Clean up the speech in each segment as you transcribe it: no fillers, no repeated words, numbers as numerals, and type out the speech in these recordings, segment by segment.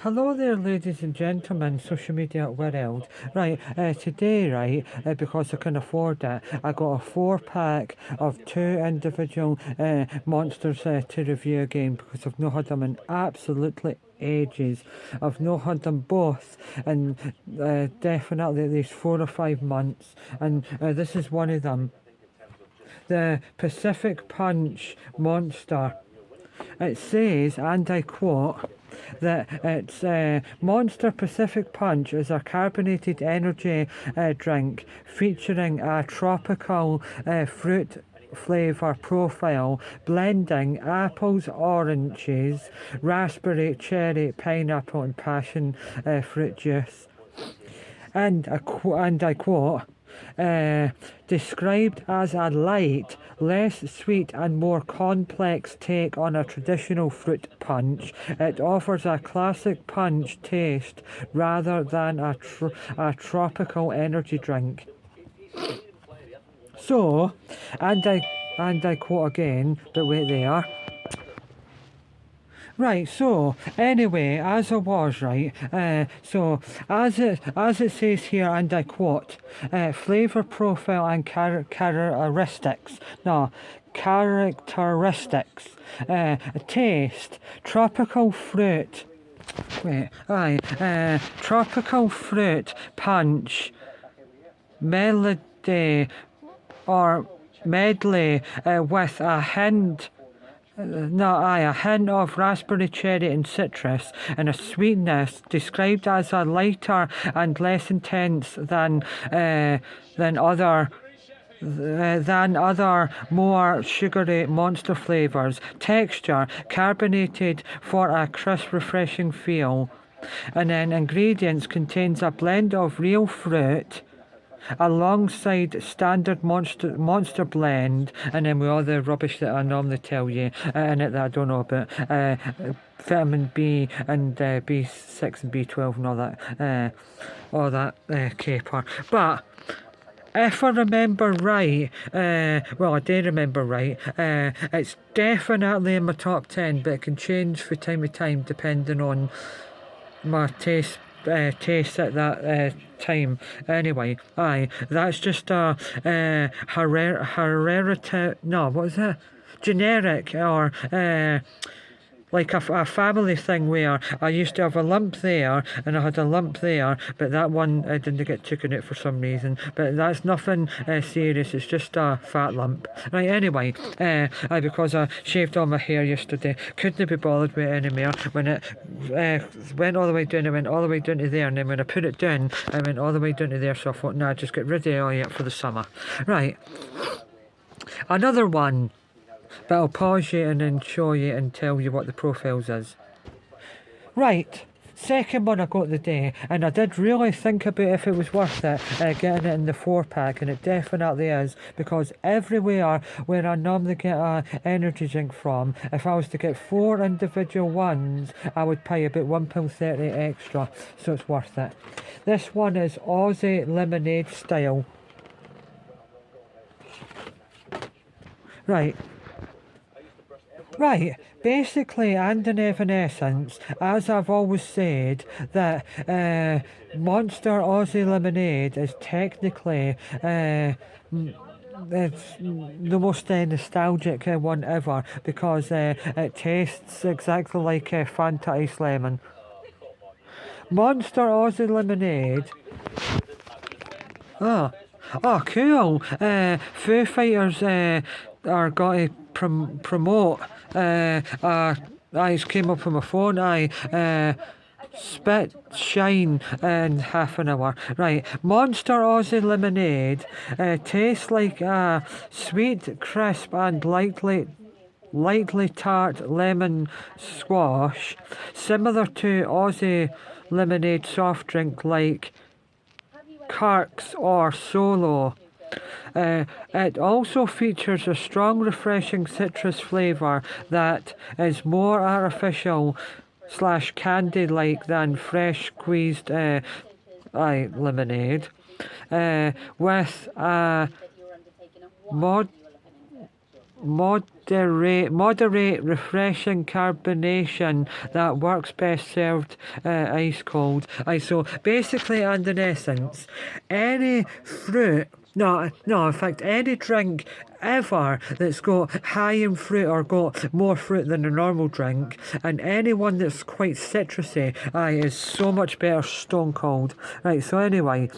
Hello there, ladies and gentlemen, social media world. Right, today, right, because I can afford it, I got a 4 pack of two individual monsters to review again because I've not had them in absolutely ages. I've not had them both in definitely at least 4 or 5 months, and this is one of them. The Pacific Punch Monster. It says, and I quote, that it's Monster Pacific Punch is a carbonated energy drink featuring a tropical fruit flavour profile blending apples, oranges, raspberry, cherry, pineapple and passion fruit juice. And I quote, described as a light, less sweet and more complex take on a traditional fruit punch, it offers a classic punch taste rather than a tropical energy drink. So, and I quote again, but wait there. Right, so anyway, as I was right, so as it says here, and I quote, flavor profile and characteristics. No, characteristics. Taste, tropical fruit. Wait, tropical fruit punch, melody or medley with a hint. A hint of raspberry, cherry, and citrus, and a sweetness described as a lighter and less intense than other more sugary monster flavors. Texture carbonated for a crisp, refreshing feel. And then ingredients contains a blend of real fruit alongside standard monster blend, and then with all the rubbish that I normally tell you in it that I don't know about, vitamin B and B6 and B12 and all that caper. But if I remember right, well, I do remember right, it's definitely in my top 10, but it can change from time to time depending on my taste at that time. Anyway, that's just a hereditary. No, what is it? Generic or like a family thing where I used to have a lump there and I had a lump there, but that one didn't get taken out for some reason. But that's nothing serious, it's just a fat lump. Right, anyway, because I shaved all my hair yesterday, couldn't be bothered with it anymore. When it went all the way down, it went all the way down to there, and then when I put it down, it went all the way down to there, so I thought, nah, just get rid of all yet for the summer. Right, another one. But I'll pause you and then show you and tell you what the profiles is. Right, second one I got today, and I did really think about if it was worth it getting it in the 4 pack, and it definitely is, because everywhere where I normally get an energy drink from, if I was to get 4 individual ones, I would pay about £1.30 extra, so it's worth it. This one is Aussie lemonade style. Right, basically, and in evanescence, as I've always said, that Monster Aussie Lemonade is technically it's the most nostalgic one ever, because it tastes exactly like Fanta Ice Lemon. Monster Aussie Lemonade. Oh, cool. Foo Fighters are going to promote. I just came up on my phone. Spit shine in half an hour. Right, Monster Aussie Lemonade tastes like a sweet, crisp, and lightly tart lemon squash, similar to Aussie lemonade soft drink like Kirk's or Solo. It also features a strong, refreshing citrus flavour that is more artificial / candy-like than fresh squeezed lemonade, with a moderate, refreshing carbonation that works best served ice cold. So basically, and in essence, any fruit. No, in fact, any drink ever that's got high in fruit or got more fruit than a normal drink, and anyone that's quite citrusy, is so much better stone cold. Right, so anyway,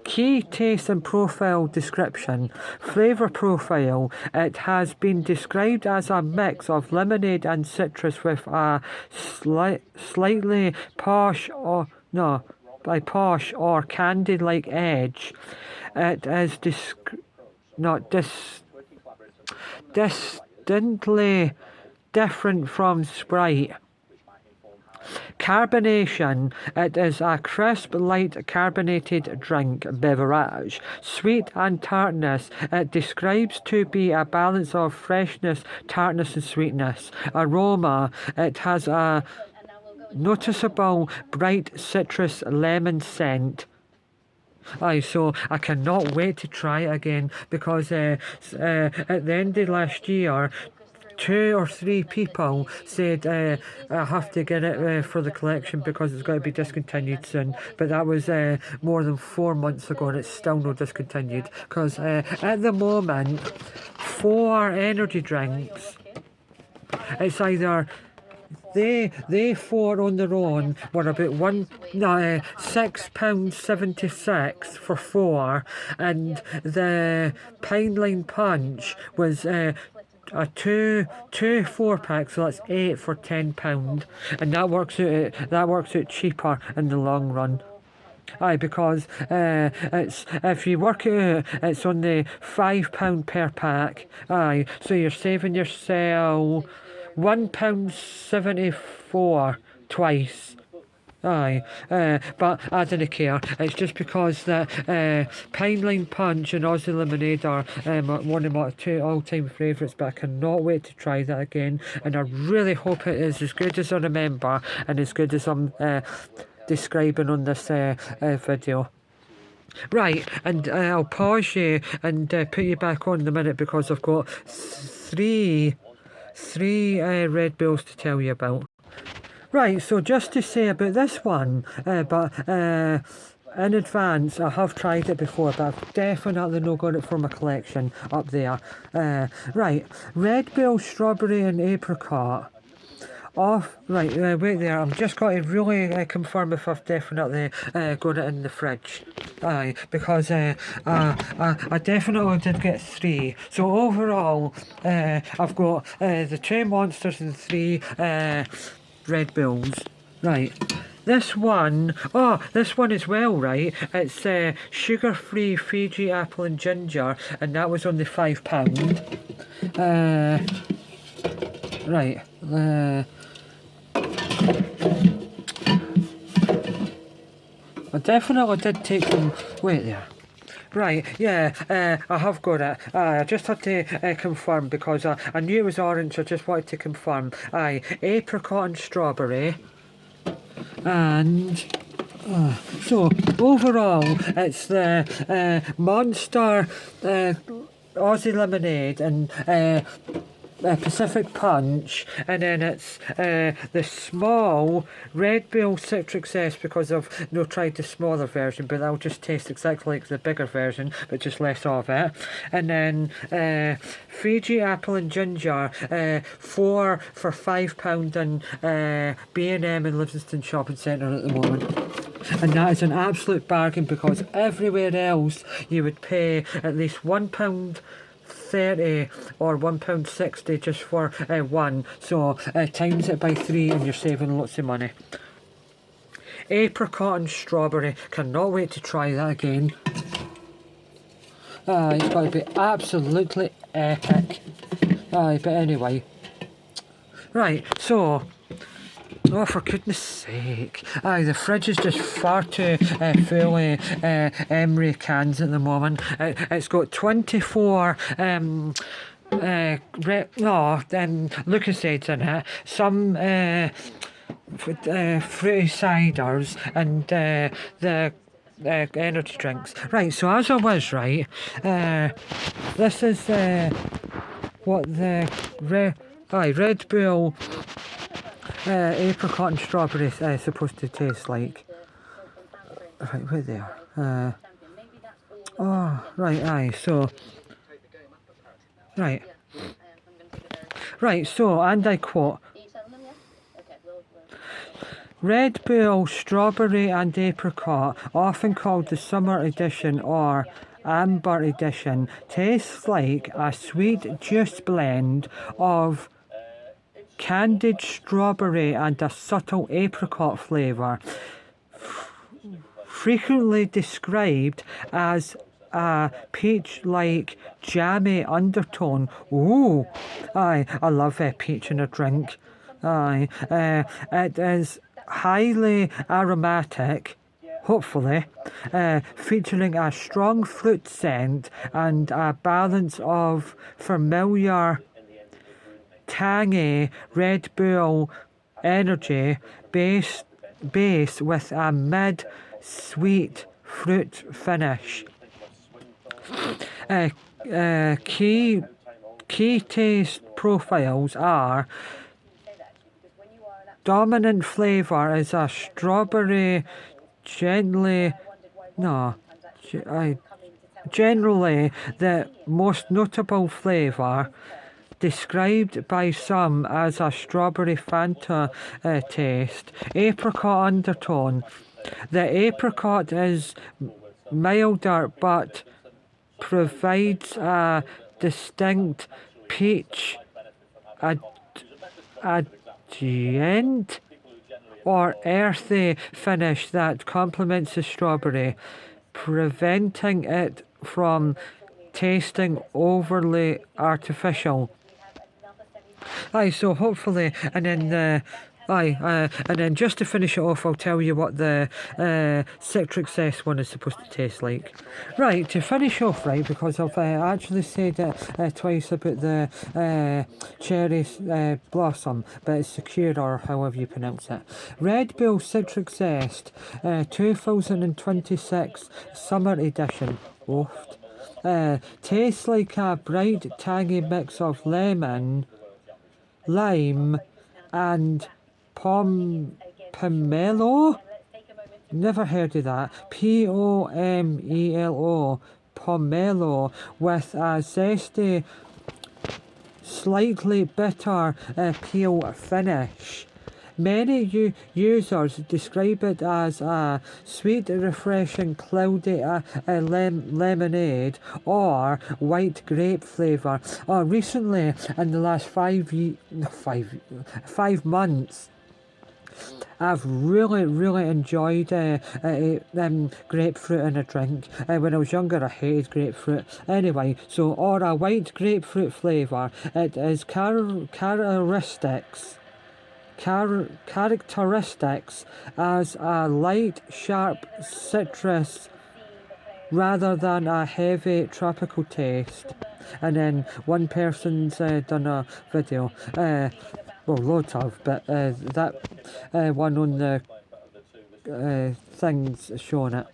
key taste and profile description. Flavour profile. It has been described as a mix of lemonade and citrus with a slightly posh or no, by posh or candy-like edge. It is distinctly different from Sprite. Carbonation. It is a crisp, light carbonated drink beverage. Sweet and tartness. It describes to be a balance of freshness, tartness and sweetness. Aroma. It has a noticeable bright citrus lemon scent. So I cannot wait to try it again because at the end of last year, 2 or 3 people said I have to get it for the collection because it's got to be discontinued soon. But that was more than 4 months ago and it's still not discontinued because at the moment, 4 energy drinks, it's either they 4 on their own were about £6.76 for 4, and the Pineline Punch was a two 4-pack, so that's 8 for £10, and that works out cheaper in the long run. Because it's if you work it out, it's only £5 per pack. So you're saving yourself £1.74 twice. But I didn't care. It's just because that Pineline Punch and Aussie Lemonade are one of my 2 all-time favourites, but I cannot wait to try that again, and I really hope it is as good as I remember and as good as I'm describing on this video. Right, and I'll pause you and put you back on in a minute because I've got three Red Bulls to tell you about. Right, so just to say about this one, but in advance, I have tried it before, but I've definitely not got it for my collection up there. Right, Red Bull Strawberry and Apricot. Wait there, I'm just going to really confirm if I've definitely got it in the fridge. Because I definitely did get 3. So overall, I've got the 2 Monsters and 3 Red Bulls. Right. This one as well, right? It's sugar-free Fiji apple and ginger, and that was only £5. Right. I definitely did take them. Wait there. Right, yeah, I have got it. I just had to confirm because I knew it was orange, I just wanted to confirm. Apricot and strawberry. And so overall, it's the Monster Aussie Lemonade and Pacific Punch, and then it's the small Red Bull Citric Zest because I've not tried the smaller version, but that'll just taste exactly like the bigger version, but just less of it. And then Fiji Apple and Ginger, 4 for £5 in B&M in Livingston Shopping Centre at the moment. And that is an absolute bargain because everywhere else you would pay at least £1.30 or £1.60 just for one, so times it by 3 and you're saving lots of money. Apricot and strawberry, cannot wait to try that again. It's got to be absolutely epic. But anyway, right, so oh, for goodness sake. The fridge is just far too full of Emery cans at the moment. It's got 24 Lucozades in it, some fruity ciders, and the energy drinks. Right, so as I was, right, this is what the Red Bull apricot and strawberry is supposed to taste like. Right, where they are. Oh, right, aye, so, right. Right, so, and I quote, Red Bull Strawberry and Apricot, often called the Summer Edition or Amber Edition, tastes like a sweet juice blend of candied strawberry and a subtle apricot flavour. Frequently described as a peach-like jammy undertone. Ooh, aye, I love peach in a drink. Aye, it is highly aromatic, hopefully, featuring a strong fruit scent and a balance of familiar tangy Red Bull energy base with a mid-sweet fruit finish. Key taste profiles are dominant flavour is a strawberry, generally the most notable flavour, described by some as a strawberry Fanta taste. Apricot undertone. The apricot is milder but provides a distinct peach adjunct or earthy finish that complements the strawberry, preventing it from tasting overly artificial. Aye, so hopefully, and then and then just to finish it off, I'll tell you what the citric zest one is supposed to taste like. Right, to finish off, right, because I've actually said it twice about the cherry blossom, but it's secure or however you pronounce it. Red Bull Citric Zest 2026 Summer Edition. Oofed. Tastes like a bright, tangy mix of lemon, lime, and pomelo? Never heard of that. Pomelo. Pomelo, with a zesty, slightly bitter peel finish. Many users describe it as a sweet, refreshing, cloudy lemonade or white grape flavour. Recently, in the last 5 months, I've really enjoyed grapefruit in a drink. When I was younger, I hated grapefruit. Anyway, so, or a white grapefruit flavour. It is characteristics as a light, sharp citrus rather than a heavy tropical taste. And then one person's done a video, well, loads of, but that one on the things showing it.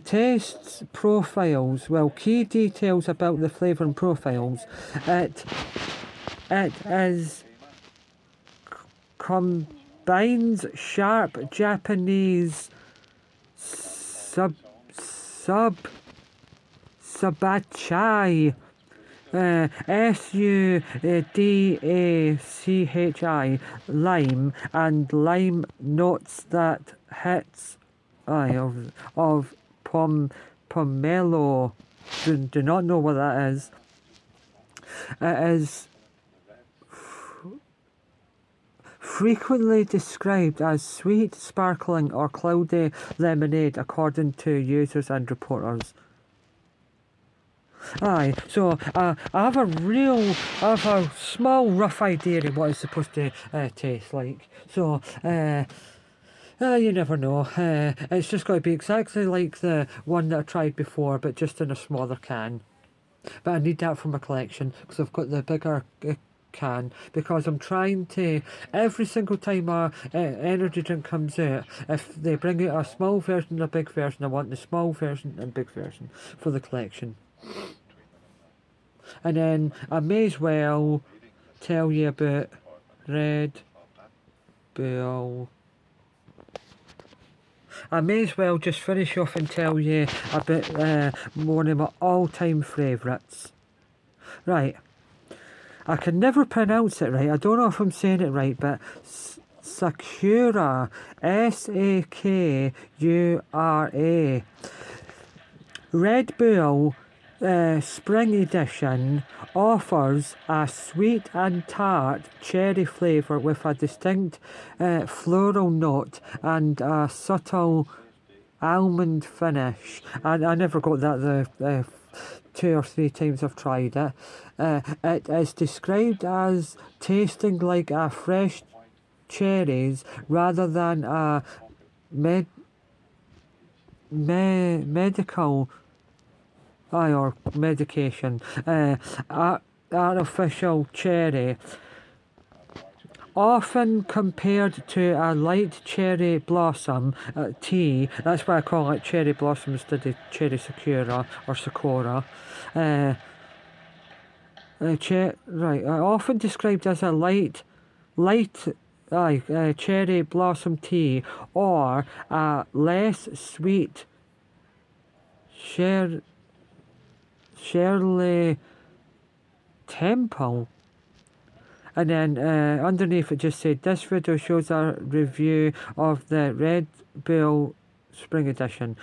Tastes profiles. Well, key details about the flavour and profiles. It is combines sharp Japanese sabachai SUDACHI lime and lime notes that hits of pomelo. Do not know what that is. It is frequently described as sweet, sparkling or cloudy lemonade according to users and reporters. Aye, so I have a small rough idea of what it's supposed to taste like. So, you never know. It's just got to be exactly like the one that I tried before, but just in a smaller can. But I need that for my collection, because I've got the bigger can, because I'm trying to, every single time a energy drink comes out, if they bring out a small version and a big version, I want the small version and big version for the collection. And then I may as well tell you about Red Bull. I may as well just finish off and tell you about one of my all-time favourites. Right, I can never pronounce it right. I don't know if I'm saying it right, but Sakura, Sakura. Red Bull Spring Edition offers a sweet and tart cherry flavour with a distinct floral note and a subtle almond finish. And I never got that the 2 or 3 times I've tried it. It is described as tasting like a fresh cherries rather than a medical or medication. Artificial cherry, often compared to a light cherry blossom tea. That's why I call it cherry blossom instead of cherry sakura or sakura. Often described as a light cherry blossom tea, or a less sweet Shirley Temple. And then underneath it just said, this video shows a review of the Red Bull Spring Edition.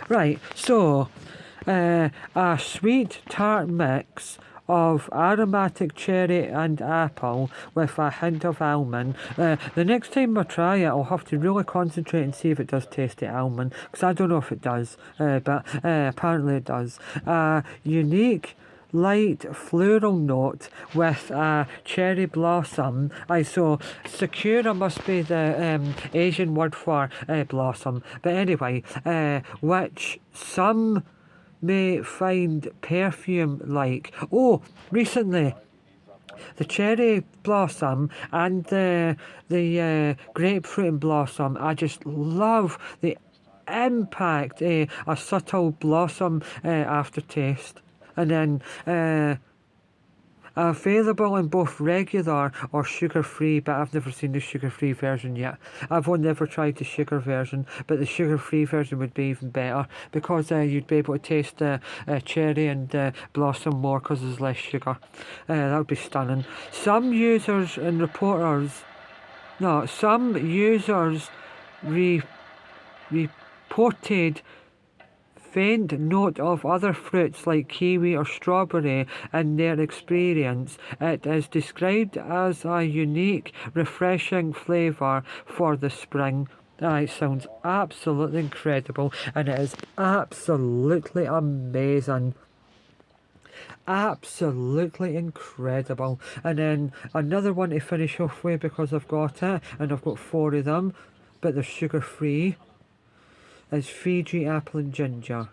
Right, so a sweet tart mix of aromatic cherry and apple with a hint of almond. The next time I try it, I'll have to really concentrate and see if it does taste the almond, because I don't know if it does, but apparently it does. Unique light floral note with a cherry blossom. So Sakura must be the Asian word for blossom. But anyway, which some may find perfume like. Oh, recently the cherry blossom and the grapefruit and blossom, I just love the impact, a subtle blossom aftertaste. And then available in both regular or sugar-free, but I've never seen the sugar-free version yet. I've only ever tried the sugar version, but the sugar-free version would be even better, because you'd be able to taste the cherry and blossom more because there's less sugar. That would be stunning. Some users reported faint note of other fruits like kiwi or strawberry in their experience. It is described as a unique, refreshing flavour for the spring. It sounds absolutely incredible, and it is absolutely amazing. Absolutely incredible. And then another one to finish off with, because I've got it, and I've got 4 of them, but they're sugar free, is Fiji apple and ginger.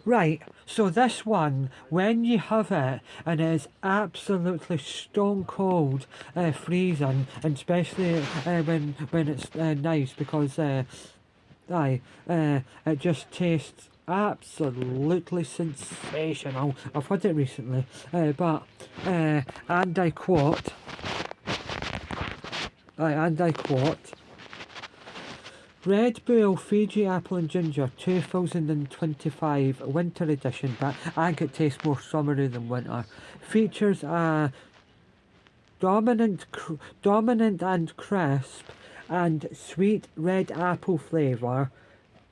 Right, so this one, when you have it and it is absolutely stone cold freezing, and especially when it's nice, because it just tastes absolutely sensational. I've had it recently, but and I quote, Red Bull Fiji Apple and Ginger 2025 Winter Edition, but I think it tastes more summery than winter. Features a dominant and crisp and sweet red apple flavour,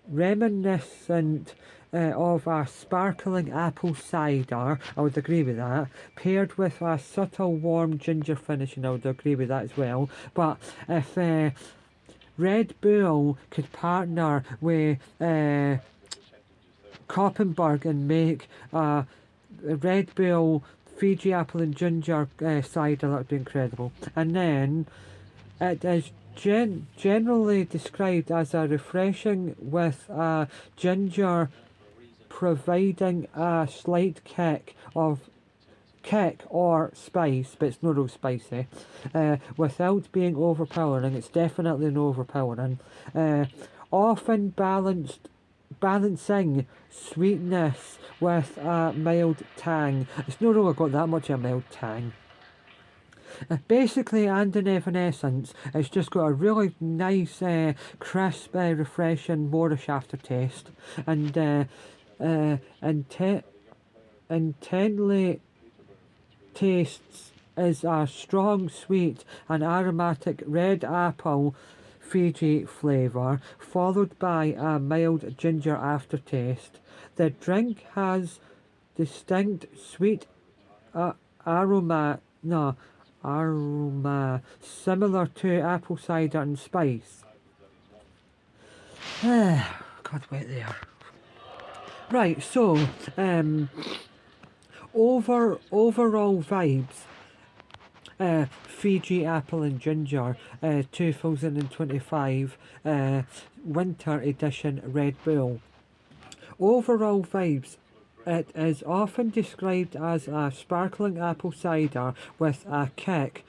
reminiscent of a sparkling apple cider. I would agree with that. Paired with a subtle warm ginger finish, and I would agree with that as well. But if Red Bull could partner with Koppenberg and make a Red Bull Fiji apple and ginger cider, that would be incredible. And then it is generally described as a refreshing with a ginger providing a slight kick or spice, but it's not real spicy, without being overpowering. It's definitely not overpowering. Often balancing sweetness with a mild tang. It's not really got that much of a mild tang. Basically, and in Evanescence, it's just got a really nice, crisp, refreshing, moreish aftertaste, and intently tastes is a strong, sweet, and aromatic red apple Fiji flavour, followed by a mild ginger aftertaste. The drink has distinct sweet aroma similar to apple cider and spice. God, wait there. Right, so overall vibes. Fiji apple and ginger, 2025 winter edition Red Bull. Overall vibes. It is often described as a sparkling apple cider with a kick,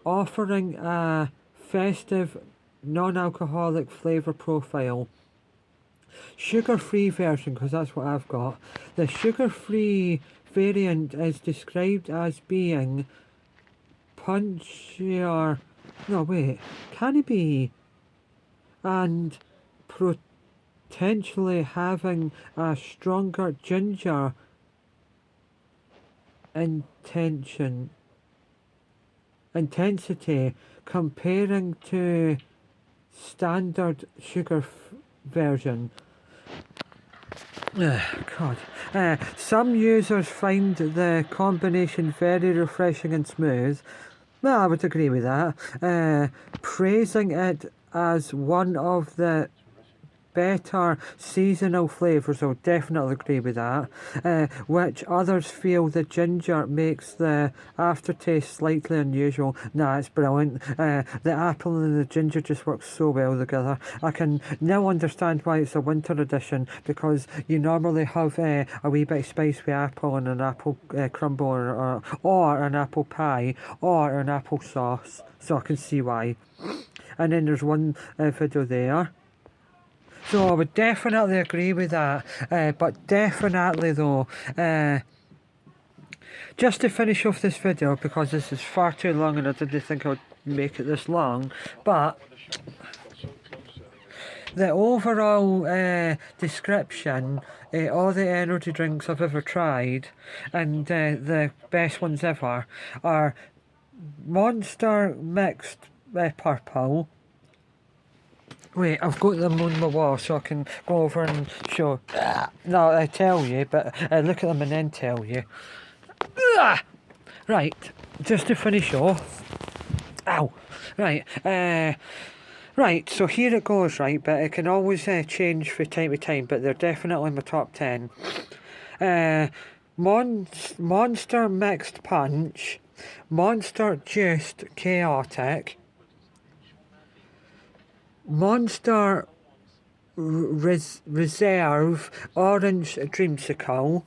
offering a festive, non-alcoholic flavour profile. Sugar-free version, because that's what I've got. The sugar-free variant is described as being punchier. No, wait. Can it be? And potentially having a stronger ginger intensity comparing to standard sugar version. God. Some users find the combination very refreshing and smooth. Well, I would agree with that. Praising it as one of the better seasonal flavours. I'll definitely agree with that. Which others feel the ginger makes the aftertaste slightly unusual. Nah, it's brilliant. The apple and the ginger just work so well together. I can now understand why it's a winter edition, because you normally have a wee bit of spice with apple and an apple crumble or an apple pie or an apple sauce. So I can see why. And then there's one video there. So I would definitely agree with that, but definitely though, just to finish off this video, because this is far too long and I didn't think I would make it this long, but the overall description, all the energy drinks I've ever tried, and the best ones ever, are Monster Mixed Purple. Wait, I've got them on my wall so I can go over and show. No, I tell you, but look at them and then tell you. Right, just to finish off. Ow! Right, right, so here it goes, right, but it can always change from time to time, but they're definitely in my top 10. Monster Mixed Punch, Monster Juiced Chaotic, Monster Reserve Orange Dreamsicle,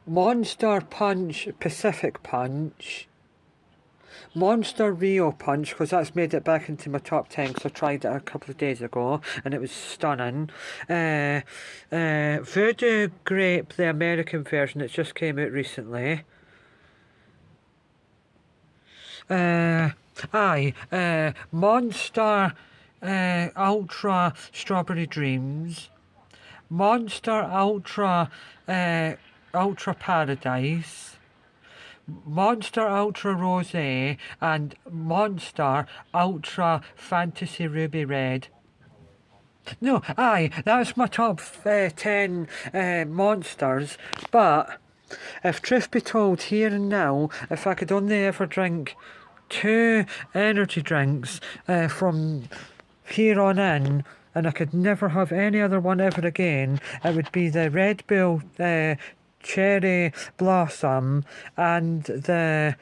Monster Punch Pacific Punch, Monster Rio Punch, because that's made it back into my top 10 because I tried it a couple of days ago and it was stunning. Voodoo Grape, the American version that just came out recently. Monster Ultra Strawberry Dreams, Monster Ultra Paradise, Monster Ultra Rosé, and Monster Ultra Fantasy Ruby Red. No, that's my top 10 monsters, but if truth be told, here and now, if I could only ever drink 2 energy drinks from here on in, and I could never have any other one ever again, it would be the Red Bull Cherry Blossom and the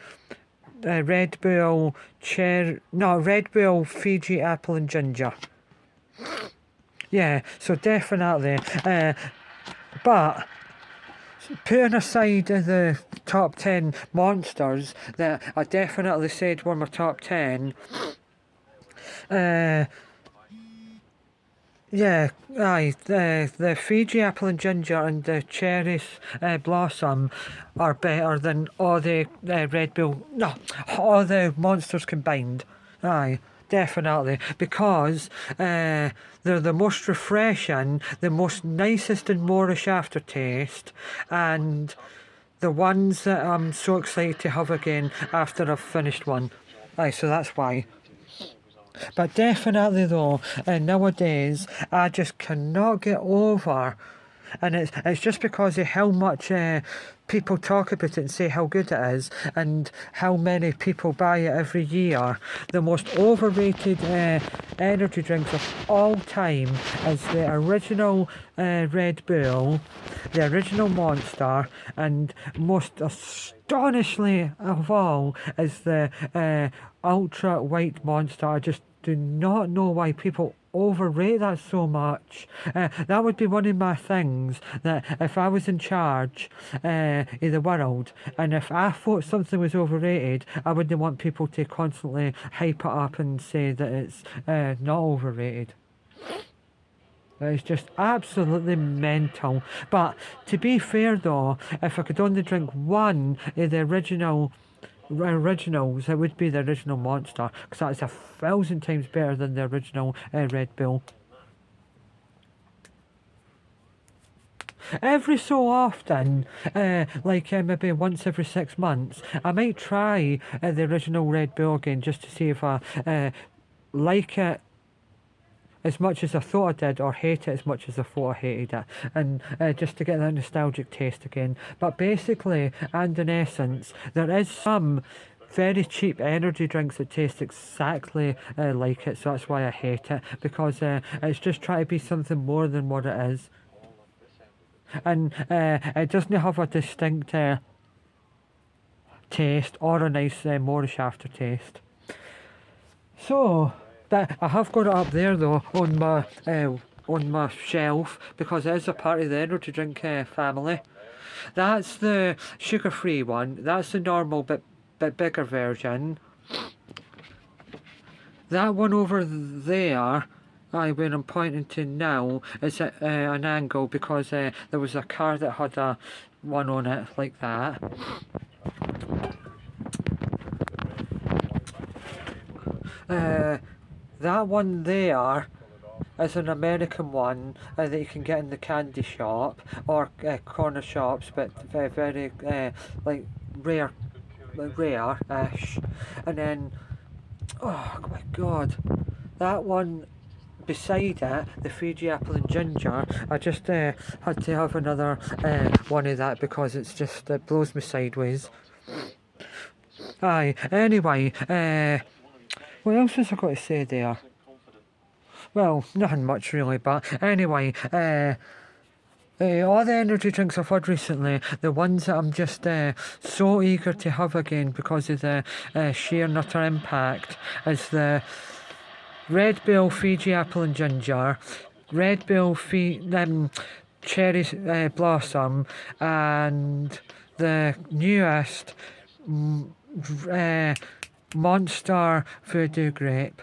Red Bull Fiji Apple and Ginger. Yeah, so definitely. But putting aside the top 10 monsters that I definitely said were my top 10, uh, yeah, aye, the Fiji apple and ginger and the cherry blossom are better than all the Red Bull, no, all the monsters combined. Aye, definitely, because they're the most refreshing, the most nicest and moreish aftertaste, and the ones that I'm so excited to have again after I've finished one. Aye, so that's why. But definitely though, nowadays I just cannot get over, and it's just because of how much people talk about it and say how good it is, and how many people buy it every year. The most overrated energy drinks of all time is the original Red Bull, the original Monster, and most astonishingly of all is the Ultra White Monster. I just do not know why people overrate that so much. That would be one of my things, that if I was in charge of the world, and if I thought something was overrated, I wouldn't want people to constantly hype it up and say that it's not overrated. It's just absolutely mental. But to be fair though, if I could only drink one of the originals, it would be the original Monster, because that is 1,000 times better than the original Red Bull. Every so often, like maybe once every 6 months, I might try the original Red Bull again just to see if I like it as much as I thought I did, or hate it as much as I thought I hated it, and just to get that nostalgic taste again. But basically, and in essence, there is some very cheap energy drinks that taste exactly like it, so that's why I hate it, because it's just trying to be something more than what it is. And it doesn't have a distinct taste or a nice moreish aftertaste. So, that I have got it up there though on my shelf, because it is a part of the energy drink family. That's the sugar-free one. That's the normal bit bigger version. That one over there, where I'm pointing to now, is at an angle, because there was a car that had a one on it like that. That one there is an American one that you can get in the candy shop or corner shops, but very like rare-ish. And then, oh my god, that one beside it, the Fiji apple and ginger, I just had to have another one of that, because it's just blows me sideways. Aye, anyway, what else has I got to say there? Well, nothing much really, but anyway, all the energy drinks I've had recently, the ones that I'm just so eager to have again because of the sheer nutter impact, is the Red Bull Fiji Apple and Ginger, Red Bull Cherry Blossom, and the newest Monster Voodoo Grape.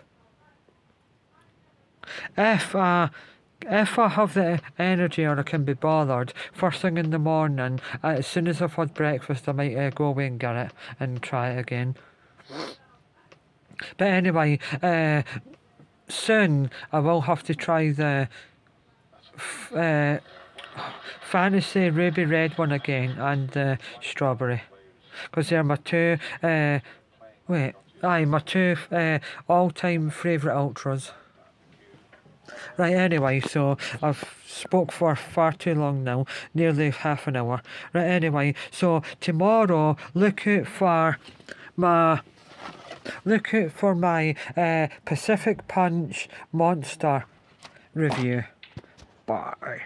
If I have the energy, or I can be bothered, first thing in the morning, as soon as I've had breakfast, I might go away and get it and try it again. But anyway, soon I will have to try the Fantasy Ruby Red one again, and the strawberry, because they're my two my two all-time favourite ultras. Right, anyway, so I've spoke for far too long now, nearly half an hour. Right, anyway, so tomorrow look out for my Pacific Punch Monster review. Bye.